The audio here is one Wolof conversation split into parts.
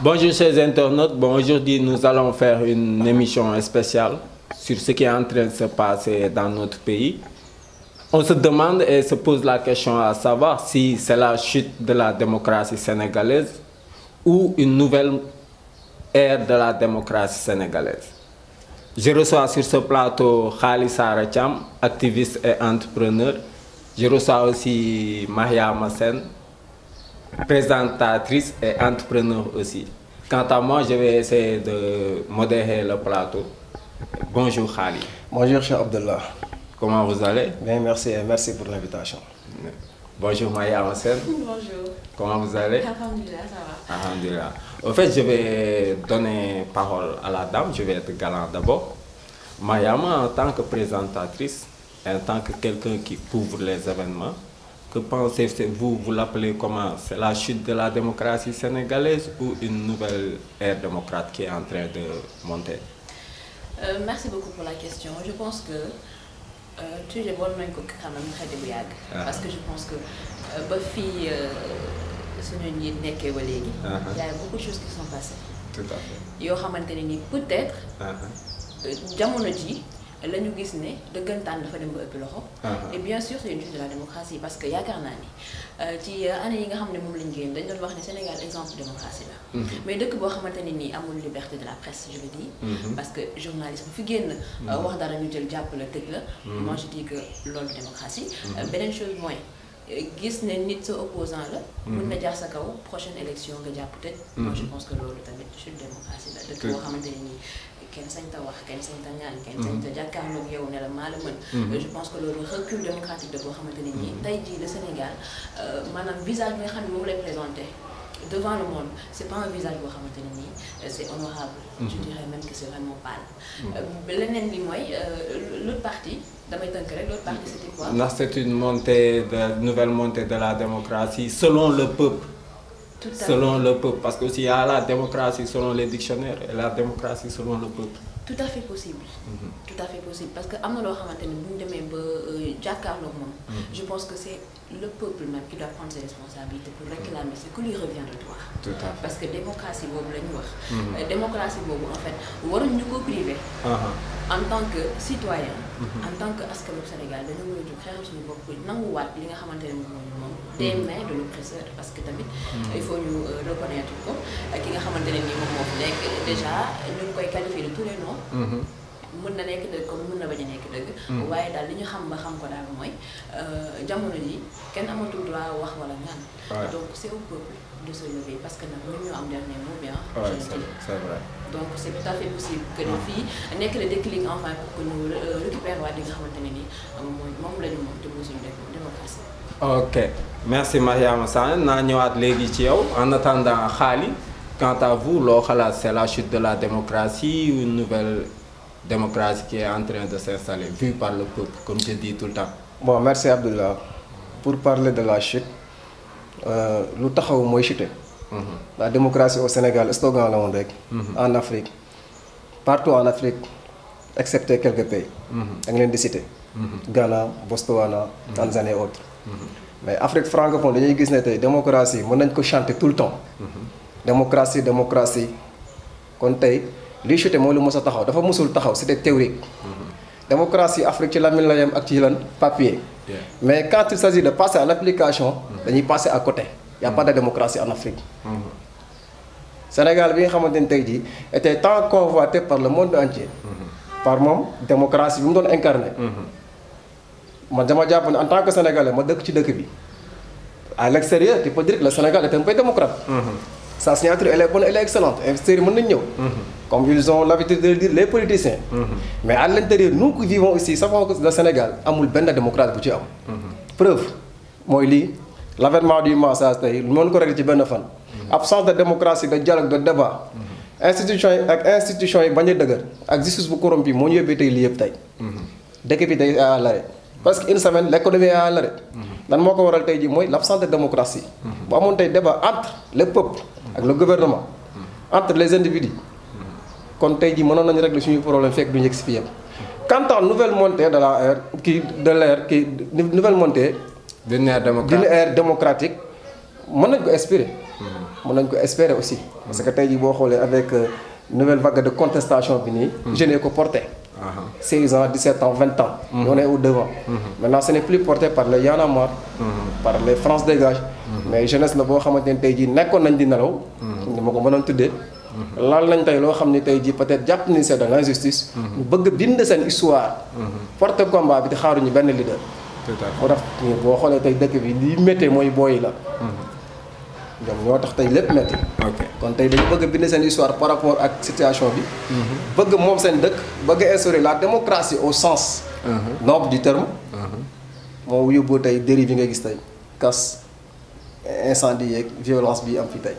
Bonjour chers internautes, bon, aujourd'hui nous allons faire une émission spéciale sur ce qui est en train de se passer dans notre pays. On se demande et se pose la question à savoir si c'est la chute de la démocratie sénégalaise ou une nouvelle ère de la démocratie sénégalaise. Je reçois sur ce plateau Khali Sara Thiam, activiste et entrepreneur. Je reçois aussi Mariama Sen, présentatrice et entrepreneur aussi. Quant à moi, je vais essayer de modérer le plateau. Bonjour Khali. Bonjour cher Abdallah. Comment vous allez? Bien, merci et merci pour l'invitation. Bonjour Mariama Sen. Bonjour. Comment vous allez? Alhamdulillah, ça va. Alhamdulillah. En fait, je vais donner parole à la dame, je vais être galant d'abord. Mariama, en tant que présentatrice, en tant que quelqu'un qui couvre les événements, que pensez-vous, vous l'appelez comment? C'est la chute de la démocratie sénégalaise ou une nouvelle ère démocrate qui est en train de monter? Merci beaucoup pour la question. Je pense que tu es bon quand même très débrouillard. Parce que je pense que Buffy, il y a beaucoup de choses qui sont passées. Tout à fait. Yo xamanteni peut-être jamono ji lañu gis né deugantan dafa dem ba ëpp loxo et bien sûr c'est une chute de la démocratie parce que yakarna ni ci année yi nga xamné mom lañu gën dañ doon wax né Sénégal exemple de démocratie la mais dëkk bo xamanteni ni amul liberté de la presse je le dis parce que journalisme fi gën wax dara ñu jël japp la tëj la moi je dis que loolu démocratie benen chose moy gis ne nit sa opposant la mën na jaar sa kaw prochaine élection nga jàpp peut-être moi je pense que loolu tamit chute démocratie la dëkk boo xamante ne nii kenn sañ ta wax kenn sañ ta ñaan kenn sañ ta jàkkaarloog yow ne la maa la mën je pense que loolu recul démocratique de boo xamante ne nii tey jii le Sénégal maanaam visage bi nga xam ne moom lay présenté devant le monde c'est pas un visage boo xamante ne nii c'est honorable je dirais même que c'est vraiment pâle leneen bi mooy l'autre partie damay tënk rek l'autre partie c'était quoi? C'est une nouvelle montée de la démocratie selon le peuple. Selon le peuple, parce que aussi il y a la démocratie selon les dictionnaires et la démocratie selon le peuple. Tout à fait possible. Tout à fait possible parce que amna lo xamanteni buñu démé ba jakarlo mom je pense que c'est le peuple même qui doit prendre ses responsabilités pour réclamer ce que lui revient de droit. Tout à fait. Parce que démocratie bobu lañ wax. Démocratie bobu en fait waruñ ñuko privé. En tant que citoyen, en tant que askanu Sénégal dañu mëna juk xéxal suñu bop nangu wat li nga xamanteni mom des mains de l'oppresseur parce que tamit il faut ñu reconnaître ko ki nga xamanteni ni mom mo nek déjà ñu koy qualifier de tous les noms mën na nekk dëgg comme mën na bañ a nekk dëgg waaye daal li ñu xam ba xam ko daal mooy jamono ji kenn amatul droit wax wala ñaan donc c'est au peuple de se lever parce que nag ñun ñoo am dernier mot bien c'est vrai donc c'est tout à fait possible que les filles nekk le déclic enfin pour que ñu récupérer waat li nga xamante ne nii moom la ñu moom te suñu démocratie. Ok merci Mariama Sane naa ñëwaat léegi ci yow en attendant Khali quant à vous loo xalaat c'est la chute de la démocratie ou une nouvelle démocratie qui est en train de s'installer vue par le peuple comme je dis tout le temps. Bon, merci Abdullah. Pour parler de la chute, lu taxaw mooy chuter. La démocratie au Sénégal slogan la woon rek. En Afrique partout en Afrique excepté quelques pays. da nga leen di citer. Ghana, Botswana, Tanzanie et autres. Mais Afrique francophone dañuy gis ne tey démocratie mën nañ ko chanter tout le temps. Démocratie démocratie kon tey li chuté mooy lu mos a taxaw dafa mosul taxaw c'était théorique. Démocratie Afrique ci lamine la yem ak ci lan papier. Mais quand il s'agit de passer à l'application dañuy passer à côté. Il n'y a pas de démocratie en Afrique. Sénégal bi nga xamante ni tey jii était tant convoité par le monde entier. par moom démocratie bi mu doon incarné. man dama jàpp ne en tant que sénégalais ma dëkk ci dëkk bi à l'extérieur tu peux dire que le Sénégal est un pays démocrate. Sa signature elle est bonne, elle est excellente. Extérieur mën nañu ñëw. Comme ils ont l'habitude de le dire les politiciens. Mais à l'intérieur nous qui vivons ici savons que le Sénégal amul benn démocrate bu ci am. Preuve mooy lii l'avènement du massage tey lu mën ko rek ci benn fan. Absence de démocratie de dialogue de débat. institution yi bañ a dëgër ak justice bu corrompu moo ñu yóbbee tey lii yëpp tey. dëkk bi tey à l'arrêt parce que une semaine l'économie est à l'arrêt. lan moo ko waral tey jii mooy l'absence de démocratie. bu amoon tey débat entre le peuple ak le gouvernement. entre les individus. kon tey jii mënoon nañu régler suñu problème fekk duñu yegg si fii yëpp. quant à nouvelle montée de nouvelle montée. d'une ère démocratique mën nañu ko inspirer. mën nañ ko espérer aussi. parce que tey jii boo xoolee avec nouvelle vague de contestation bi nii. jeunes yi ko porté. 16 ans 17 ans 20 ans. on est au devant. maintenant ce n'est plus porté par les Y'en a marre. par les France Dégage. mais jeunesse la boo xamante ne tey jii nekkoon nañ di nelaw. ni ma ko mënoon tuddee. laal nañ tey loo xam ne tey jii peut-être jàpp ni c'est de l'injustice. ñu bëgg bind seen histoire. porté combat bi te xaaruñu benn leader. moo tax boo xoolee tey dëkk bi li méttee mooy booy la. ñoom ñoo tax tey lépp métti. kon tey dañu bëgg bind seen histoire par rapport ak situation bi. bëgg moom seen dëkk bëgg instaurer la démocratie au sens. noble du terme. moo yóbbu tey dérive yi nga gis tey casse incendie yeeg violence bi am fi tey.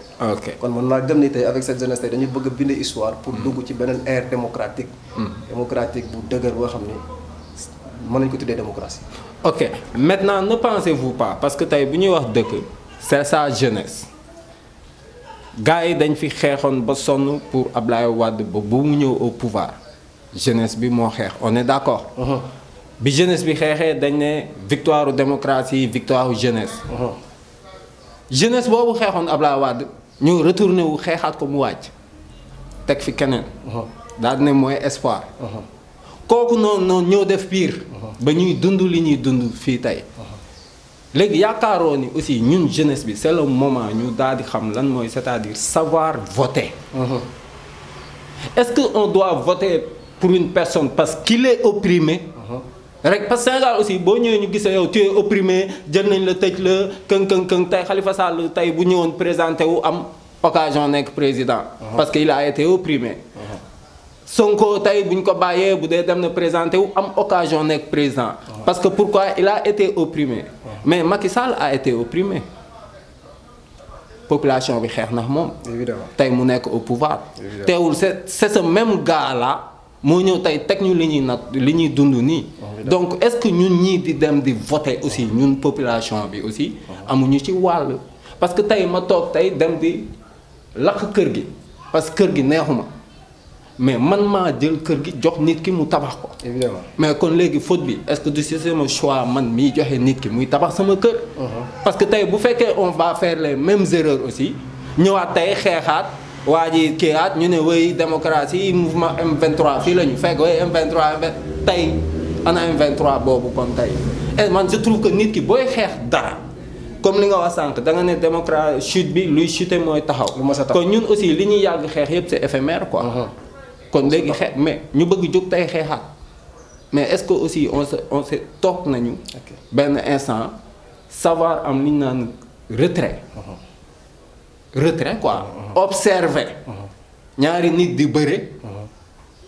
kon mën naa gëm ni tey avec cette jeunesse tey dañu bëgg bind histoire pour dugg ci beneen ère démocratique. démocratique bu dëgër boo xam ni mën nañu ko tuddee démocratie. ok maintenant ne pensez-vous pas parce que tey bu ñuy wax dëkk c'est sa jeunesse gars yi dañ fi xeexoon ba sonn pour Ablaye Wade ba bu mu ñëw au pouvoir jeunesse bi moo xeex on est d'accord. bi jeunesse bi xeexee dañ ne victoire démocratie victoire jeunesse. jeunesse boobu xeexoon Ablaye Wade ñu retourné wu xeexaat ko mu wàcc teg fi keneen. daal ne mooy espoir. kooku noonu ñoo def pire. ba ñuy dund li ñuy dund fii tey. léegi yaakaaroo ni aussi ñun jeunesse bi c'est le moment ñu daal di xam lan mooy c'est-à-dire savoir voter. Est-ce que on doit voter pour une personne parce qu'il est opprimé. rek parce que Sénégal aussi boo ñëwee ñu gisee yow tu es opprimé jël nañ la tëj la këng tey Khalifa Sall tey bu ñëwoon présenté wu am occasion nekk président. parce que il a été opprimé. Sonko tey bu ñu ko bàyyee bu dee dem na présenté wu am occasion nekk président. parce que pourquoi il a été opprimé. mais Macky Sall a été opprimé. population bi xeex ndax moom. évidemment tey mu nekk au pouvoir. teewul c'est ce même gars là moo ñëw tey teg ñu li ñuy dund nii. donc est-ce que ñun ñii di dem di voter aussi ñun population bi aussi. amuñu ci wàll. parce que tey ma toog tey dem di lakk kër gi parce que kër gi neexuma mais man maa jël kër gi jox nit ki mu tabax ko. évidemment mais kon léegi faute bi est-ce que du c'est sama choix man miy joxe nit ki muy tabax sama kër. parce que tey bu fekkee on va faire les mêmes erreurs aussi ñëwaat tey xeexaat waa ji kiiwaat ñu ne wéy démocratie mouvement M23 fii la ñu fekk wéy M23 tey ana M23 boobu kon tey. et man je trouve que nit ki booy xeex dara comme li nga wax sànq da nga ne démocratie chute bi luy chuter mooy taxaw. kon ñun aussi li ñuy yàgg xeex yëpp c'est éphémère quoi. kon léegi xeex mais ñu bëgg jóg tey xeexaat mais est-ce que aussi on se toog nañu. benn instant savoir am li ñu naan retrait. retrait quoi. observer. ñaari nit di bëre.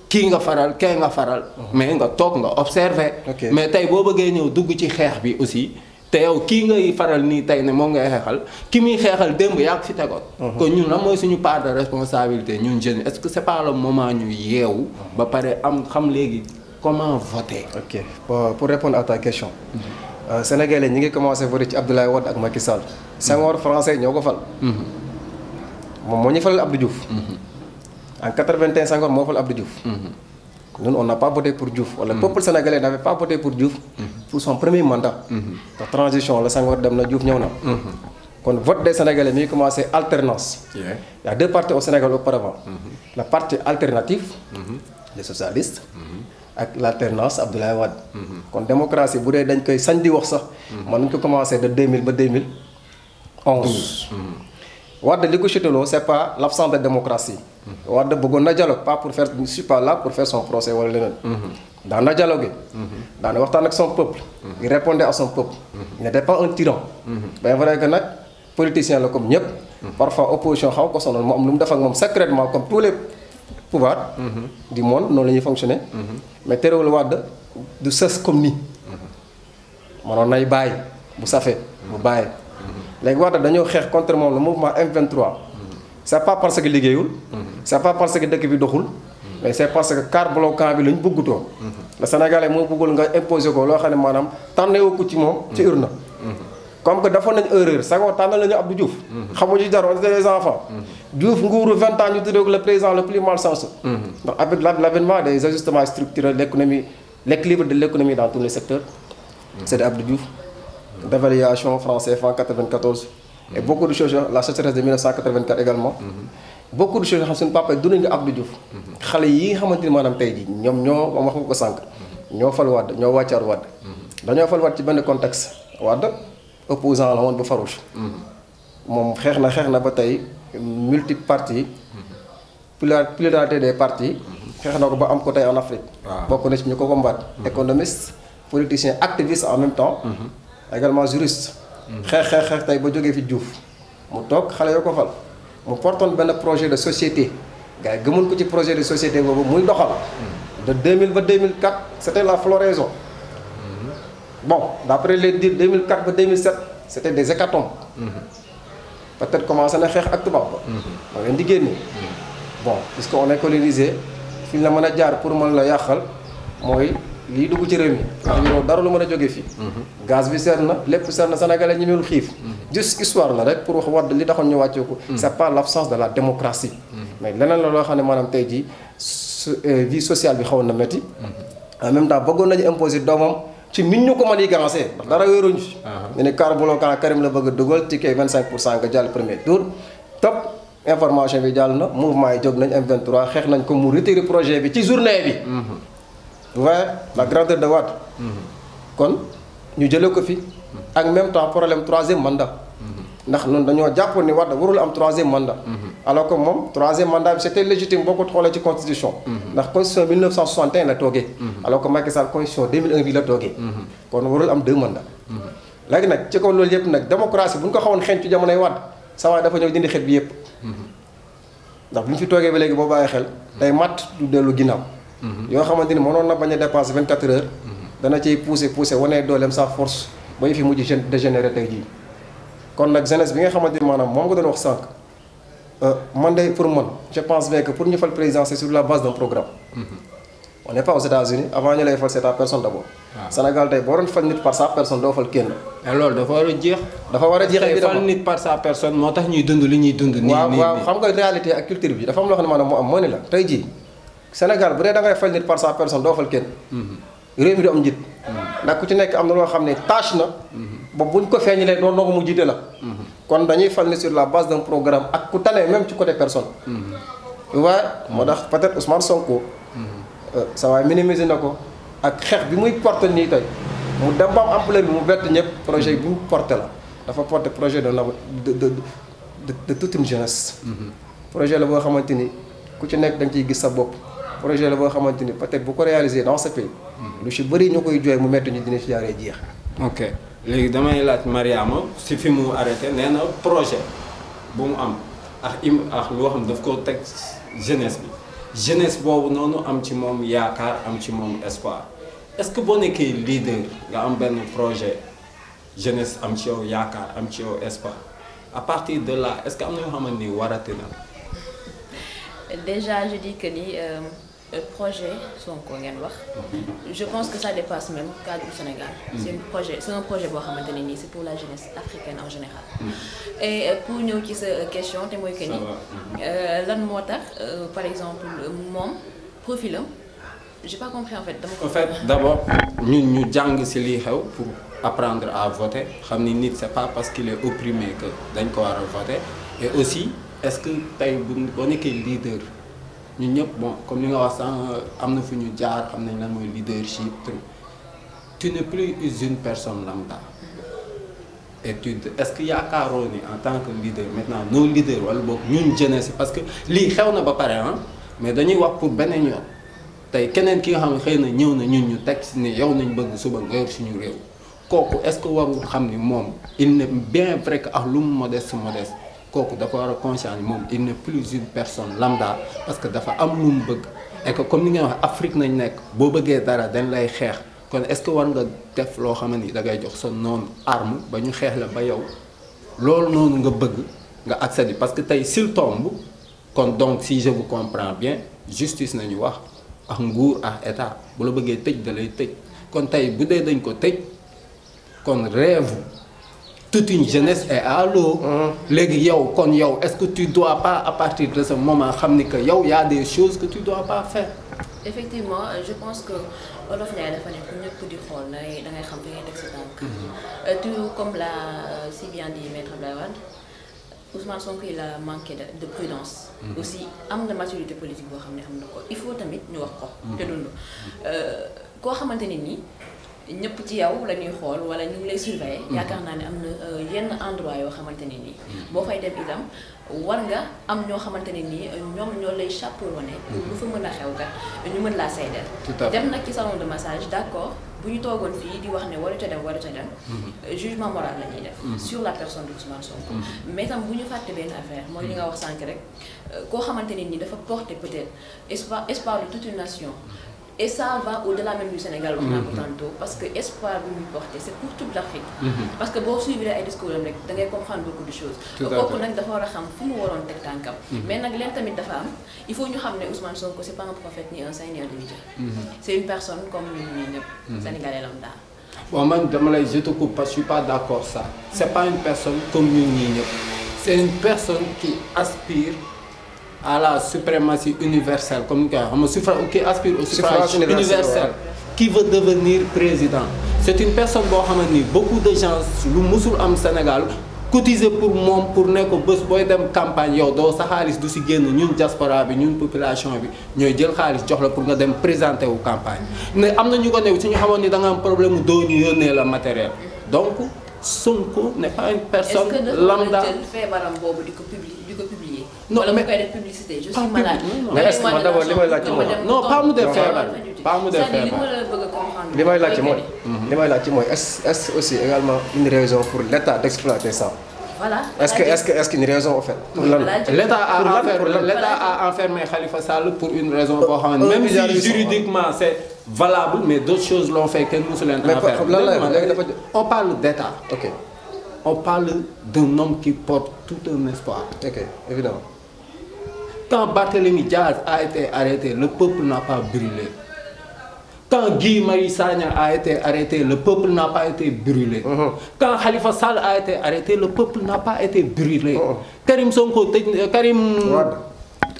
kii nga faral kee nga faral. mais nga toog nga observer. mais tey boo bëggee ñëw dugg ci xeex bi aussi. te yow kii ngay faral nii tey ne moom ngay xeexal ki muy xeexal démb yaa ko fi tegoon. kon ñun lan mooy suñu part de responsabilité ñun jeunes est-ce que c'est pas le moment ñu yeewu. ba pare am xam léegi comment voter. ok pour répondre à ta question. Sénégalais ñi ngi commencé voter ci Abdoulaye Wade ak Macky Sall. Senghor français ñoo ko fal. moom moo ñu falal Abdou Diouf. en 81 Senghor moo fal Abdou Diouf. Nous, on n'a pas voté pour Diouf. Le peuple sénégalais n'avait pas voté pour Diouf pour son premier mandat. La transition, le Senghor dem na Diouf ñëw na. Kon vote des Sénégalais mi commencé alternance. Il y a deux partis au Sénégal auparavant. La partie alternative, les socialistes, ak l'alternance Abdoulaye Wade. Kon démocratie bu dee dañ koy sañ di wax sax. mën nañu ko commencé de 2000 ba 2011. Wade li ko chuteloo c'est pas l'absence de démocratie. Wade bëggoon na dialogue pas pour faire je ne suis pas là pour faire son procès wala leneen. daan na dialoguer. daan na waxtaan ak son peuple. il répondait à son peuple. il n'était pas un tyran. bien vrai que nag politicien la comme ñëpp. parfois opposition xaw ko sonal mu am lu mu def ak moom secrètement comme tous les pouvoirs. du monde noonu la ñuy fonctionner. mais terewul Wade du sës comme nii. manoon nay bàyyi bu safee bu bàyyi. léegi Wade dañoo xeex contre moom le mouvement M23 c'est pas parce que liggéeyul. c'est pas parce que dëkk bi doxul. mais c'est parce que car bloquant bi la ñu bëggutoo. le Sénégalais moo bëggul nga imposer ko loo xam ne maanaam tànneewu ko ci moom ci urne. comme que dafa nañ erreur Senghor tànnal nañu Abdou Diouf. xamuñu ci dara on était des enfants. Diouf nguuru 20 ans ñu tuddee ko le président le plus malchanceux. donc avec l'avènement des ajustements structurels l'économie l'équilibre de l'économie dans tous les secteurs. c'est de Abdou Diouf. dévaluation franc CFA 94 et beaucoup de choses la sécheresse de 1984 également. Beaucoup de choses yoo xam suñu papa dund nga Abdou Diouf. xale yi nga xamante ni maanaam tey jii ñoom ñoo wax nga ko sànq. ñoo fal Wade ñoo wàccaar Wade. dañoo fal Wade ci benn contexte Wade opposant la woon ba farouche. moom xeex na ba tey multiple partis. pluralité des partis. xeex na ko ba am ko tey en Afrique. bokk na ci ñu ko combattre. économiste politicien activiste en même temps. également juriste. xeex tey ba jógee fi Diouf. mu toog xale yoo ko fal. mu portoon benn projet de société. gars yi gëmoon ko ci projet de société boobu muy doxal. de 2000 ba 2004 c'était la floraison. bon d'après les dires 2004 ba 2007 c'était des hécatombes. peut-être commencé na xeex ak tubaab ba. ma ngeen di génne. bon puisque on est colonisé fi ñu la mën a jaar pour mën la yàqal mooy lii dugg ci réew mi. waaw dara lu mën a jóge fii. gaz bi seer na lépp seer na Sénégalais ñi mel xiif. juste histoire la rek pour wax Wade li taxoon ñu wàccee ko. c'est pas l'absence de la démocratie. mais leneen la loo xam ne maanaam tey jii vie sociale bi xawoon na métti. en même temps bëggoon nañu imposer doomam ci nit ñu ko mën yi gancé ndax dara wéeruñu ci. ñu ne car bloquant Karim la bëgg a dugal ticket 25% nga jàll premier tour top. information bi jàll na mouvement yi jóg nañ M23 xeex nañ ko mu retirer projet bi ci journée bi. vous voyez la grandeur de Wade. kon ñu jëlee ko fi. ak même temps problème troisième mandat. ndax noonu dañoo jàppoon ni Wade warul am troisième mandat. alors que moom troisième mandat bi c'était légitime boo ko xoolee ci constitution. ndax constitution 1961 la toogee. alors que Macky Sall constitution 2001 bi la toogee. kon warul am deux mandats. léegi nag ci kaw loolu yëpp nag démocratie bu ñu ko xawoon xeeñ ci jamonoy Wade saa waay dafa ñëw dindi xet bi yëpp. ndax bu ñu fi toogee ba léegi boo bàyyi xel day matt du dellu ginnaaw. yoo xamante ni mënoon na bañ a dépasser 24 heures. dana ciy pousser wane dooleem sa force ba ñu fi mujj dégénéré tey jii. kon nag jeunesse bi nga xamante ni maanaam moom nga doon wax sànq man de pour man je pense bien que pour ñu fal président c'est sur la base d'un programme. on n'est pas aux États-Unis avant ñu lay fal c'est ta personne d'abord. Sénégal tey boo doon fal nit par sa personne doo fal kenn. mais loolu dafa war a jeex. dafa war a jeex évidemment fal nit par sa personne moo tax ñuy dund li ñuy dund. nii waaw xam nga réalité ak culture bi dafa am loo xam ne maanaam moo am moo ni la tey jii Sénégal bu dee da ngay fal nit par sa personne doo fal kenn. réew mi du am njiit. ndax ku ci nekk am na loo xam ne tâche na. ba buñ ko feeñalee doon na ko mu jiite la. kon dañuy fal nit sur la base d'un programme ak ku tane même ci côté personne. waaye moo tax peut-être Ousmane Sonko. sa waay minimiser na ko ak xeex bi muy porté nii tey mu dem ba am ampleur bi mu bett ñëpp projet bi mu porté la dafa porté projet de toute une jeunesse. projet la boo xamante ni ku ci nekk da nga ciy gis sa bopp. projet la boo xamante ni peut-être bu ko réaliser dans ce pays. lu ci bëri ñu koy jooy mu métti ñu dina fi jaaree jeex. ok léegi damay laaj Mariama si fi mu arrêté nee na projet bu mu am ak loo xam daf ko teg jeunesse bi. jeunesse boobu noonu am ci moom yaakaar am ci moom espoir est-ce que boo nekkee leader nga am benn projet jeunesse am ci yow yaakaar am ci yow espoir à partir de là est-ce que am na yoo xamante ni warati na. déjà je dis que ni projet Sonko ngeen wax. je pense que ça dépasse même cadre du Sénégal. c'est un projet boo xamante ne nii c'est pour la jeunesse africaine en général. et pour ñëw ci sa question te mooy que ni lan moo tax par exemple moom profilam j'ai pas compris en fait. en fait d'abord ñun ñu jàng ci lii xew pour apprendre à voter xam ni nit c'est pas parce qu'il est opprimé que dañ ko war a voter et aussi est-ce que tey boo nekkee leader. ñun ñëpp bon comme li nga wax sànq am na fu ñu jaar xam nañ lan mooy leadership tu n'es plus une personne lambda et est-ce que yaakaaroo ni en tant que leader maintenant nos leaders wala boog ñun jeunesse parce que lii xew na ba pare ah mais dañuy wax pour beneen yoon tey keneen ki nga xam ne xëy na ñëw na ñun ñu teg si ni yow nañ bëgg suba nga yor suñu réew kooku est-ce que warul xam ni moom il n'est bien vrai que ak lu mu modeste kooku dafa war a conscient ni moom il n'est plus une personne lambda parce que dafa am lu mu bëgg et que comme ni nga wax Afrique nañ nekk boo bëggee dara dañ lay xeex kon est-ce que war nga def loo xamante ni da ngay jox sa noonu arme ba ñu xeex la ba yow loolu noonu nga bëgg nga accéder parce que tey s'il tombe kon donc si je vous comprends bien justice nañu wax ak nguur ak état bu la bëggee tëj da lay tëj kon tey bu dee dañ ko tëj kon rêve toute une jeunesse est à l'eau. léegi yow kon yow est-ce que tu dois pas à partir de ce moment xam ni que yow y a des choses que tu dois pas faire effectivement je pense que Wolof Ndiaye dafa ne ku ñëpp di xool da ngay xam fi ngay teg sa tànk. tout comme l'a si bien dit Maître Abdoulaye Wade, Ousmane Sonko il a manqué de prudence. aussi am na maturité politique boo xam ne am na ko il faut tamit ñu wax ko. te dund koo xamante ne nii ñëpp ci yow la ñuy xool wala ñu ngi lay surveiller. yaakaar naa ne am na yenn endroit yoo xamante ne nii. boo fay dem itam war nga am ñoo xamante ne nii ñoom ñoo lay chaperonné. pour lu fa mën a xew kat ñu mën laa seedeel. dem nag ci salon de massage d'accord. bu ñu toogoon fii di wax ne waru ca dem jugement moral la ñuy def sur la personne de Ousmane Sonko mais tam bu ñu fàtte benn affaire mooy li nga wax sànq rek koo xamante ne ni dafa porter peut-être espoir de toute une nation et ça va au-delà même du Sénégal wax naa ko tantôt parce que espoir bi muy porter c'est pour toute l'Afrique parce que boo suivre ay discours am rek da ngay comprendre beaucoup de choses kooku nag dafa war a xam fu mu waroon teg tànkam mais nag leen tamit dafa am il faut ñu xam ne Ousmane Sonko c'est pas un prophète ni un saint ni un demi-dieu c'est une personne comme ñun ñëpp sénégalais lambda. Bon man dama lay je te coupe parce que je suis pas d'accord ça c'est pas une personne comme ñun ñii ñëpp c'est une personne qui aspire à la suprématie universelle comme ni ko qui aspire au suffrage universel qui veut devenir président c'est une personne boo xamante ni beaucoup de gens lu musul am Sénégal cotiser pour moom pour ne ko bés booy dem campagne yow doo sa xaalis du si génn ñun diaspora bi ñun population bi ñooy jël xaalis jox la pour nga dem présenter wu campagne ne am na ñu ko new si ñu xamoon ni da nga am problème mu doo ñu yónnee la matériel donc Sonko n'est pas une personne lambda. est-ce que dafa feebaram boobu di ko publier. non mais koy def publicité je suis malade. mais est-ce que man d'abord li may laaj ci mooy. non pas mu def feebar pas mu def feebar. li may laaj ci mooy. li may laaj ci mooy est-ce aussi également une raison pour l'État d'exploiter ça. Voilà. Est-ce qu'une raison au fait pour lan. L'État a enfermé Khalifa Sall pour une raison boo xam ne même si juridiquement c'est valable mais d'autres choses l'ont fait kenn mosu leen enfermer. On parle d'État. Ok. On parle d'un homme qui porte tout un espoir. Ok, évidemment. Quand Barthélémy Diaz a été arrêté, le peuple n'a pas brûlé. Quand Guy Marius Sagna a été arrêté, le peuple n'a pas été brûlé. Quand Khalifa Sall a été arrêté, le peuple n'a pas été brûlé. Karim Sonko, Karim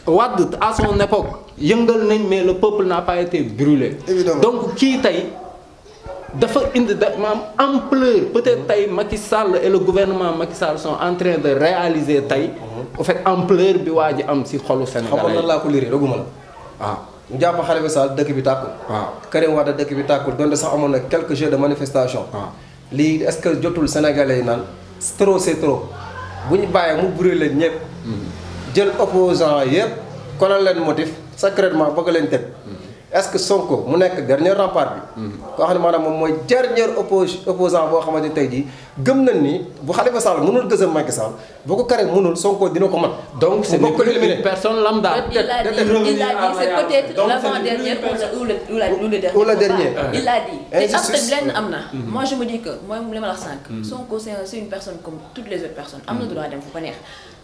Wade à son époque, yëngal nañ mais le peuple n'a pas été brûlé. Évidemment. Donc kii tey dafa indi maanaam ampleur peut-être tey Macky Sall et le gouvernement Macky Sall sont en train de réaliser tey en fait ampleur bi waa ji am ci xolu Sénégalais. xam nga nan laa ko lire rëgguma la. waaw. ñu jàpp Khalifa Sall dëkk bi tàkkul. waaw Karim Wade dëkk bi tàkkul donte sax amoon na quelques jeux de manifestation. waaw lii est-ce que jotul Sénégalais yi naan trop c'est trop bu ñu bàyyee mu brûler ñëpp. jël opposant yëpp konal leen motif secrètement bëgg leen teg. est-ce que Sonko mu nekk dernier rempart bi. koo xam ne maanaam moom mooy dernier opposant boo xamante ni tey jii gëm nañ ni bu Khalifa Sall mënul gësam Macky Sall boo ko Karim mënul Sonko dina ko mat. donc c'est une personne lambda. Il a dit c'est peut-être l'avant-dernier ou le dernier. Il l'a dit. Et après lenn am na. Moi je me dis que mooy li ma la wax sànq. Sonko c'est une personne comme toutes les autres personnes. am na droit dem fu ko neex.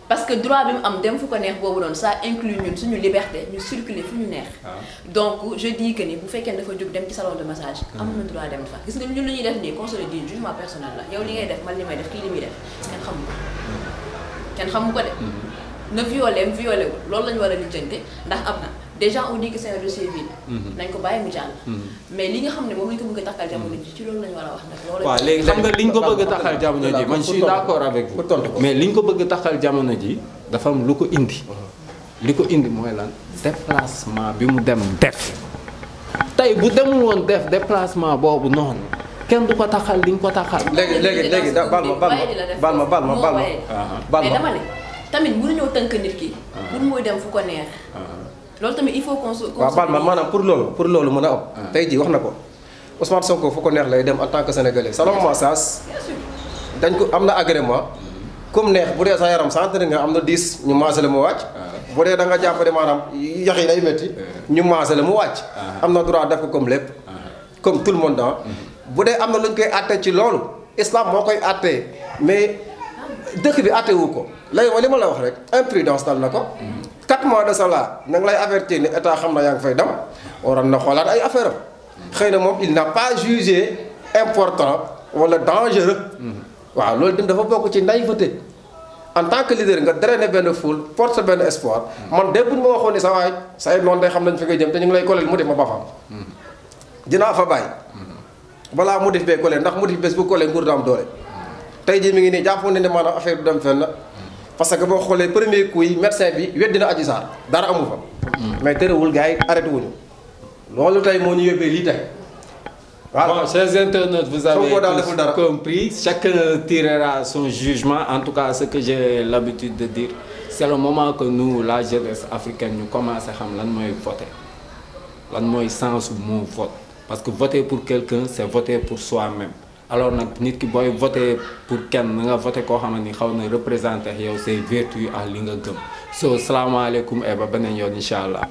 parce que droit bi mu am dem fu ko neex boobu doon ça inclut ñun suñu liberté ñu circuler fu ñu neex. donc je dis que ni bu fekkee dafa jóg dem ci salon de massage. am na droit dem fa gis nga ñun lu ñuy def nii qu'on se le dit jugement personnel la yow li ngay def man li may def kii li muy def kenn xamu ko de. na violé wul loolu la ñu war a lijjante ndax am na déjà on dit que c'est un dossier vide. nañ ko bàyyi mu jàll. mais li nga xam ne moom lañ ko bëgg a takkal jamono ji ci loolu la ñu war a wax nag. loolu waaw léegi xam nga liñ ko bëgg a takkal jamono ji man je suis d'accord avec vous mais liñ ko bëgg a takkal jamono ji dafa am lu ko indi. li ko indi mooy lan déplacement bi mu dem def. tey bu demul woon def déplacement boobu noonu kenn du ko takkal liñ ko takkal. léegi baal ma. mais dama ne tamit mënuñoo tënk nit ki. pour muy dem fu ko neex. loolu tamit il faut qu'on se. waaw baal ma maanaam pour loolu mën a am. tey jii wax na ko Ousmane Sonko fu ko neex lay dem en tant que sénégalais salon massage dañ ko am na agrément comme neex bu dee sa yaram sentir nga am na 10 ñu maase la mu wàcc. bu dee da nga jàpp ne maanaam yax yi day métti ñu maase la mu wàcc. am na droit def ko comme lépp. comme tout le monde bu dee am na lu ñu koy àtte ci loolu islam moo koy àttee mais dëkk bi àtte wu ko léegi li ma la wax rek imprudence dal na ko. 4 mois de cela na nga lay avertir ni état xam na yaa ngi fay dem waroon na xoolaat ay affaire am xëy na moom il n'a pas jugé important wala dangereux. waaw loolu tamit dafa bokk ci naïveté en tant que leader nga drainer benn foule porte benn espoir. man de bu ñu ma waxoon ne sa waay say noonu day xam nañ fi nga jëm te ñu ngi lay koleel motif ma ba fam dinaa fa bàyyi. balaa motif bee koleel ndax motif bés bu koleel nguur du am doole. tey jii mi ngi nii jàppoon ne maanaam affaire du dem fenn parce que boo xoolee premier coup yi médecin bi weddi na Adji Sarr dara amu fa. mais terewul gars yi arrêté wuñu loolu tey moo ñu yóbbee lii tey. Voilà. Bon, chers internautes, vous avez tous compris. Chacun tirera son jugement. En tout cas, ce que j'ai l'habitude de dire, c'est le moment que nous, la jeunesse africaine, nous commençons à voter. Lan sens mot vote. Parce que voter pour quelqu'un, c'est voter pour soi-même. Alors, nit ki boy voter pour quelqu'un, nga voter ko xamni xawna représenter yow ses vertus ak li nga gëm. So, salam alaikum et ba benen yoon inshallah.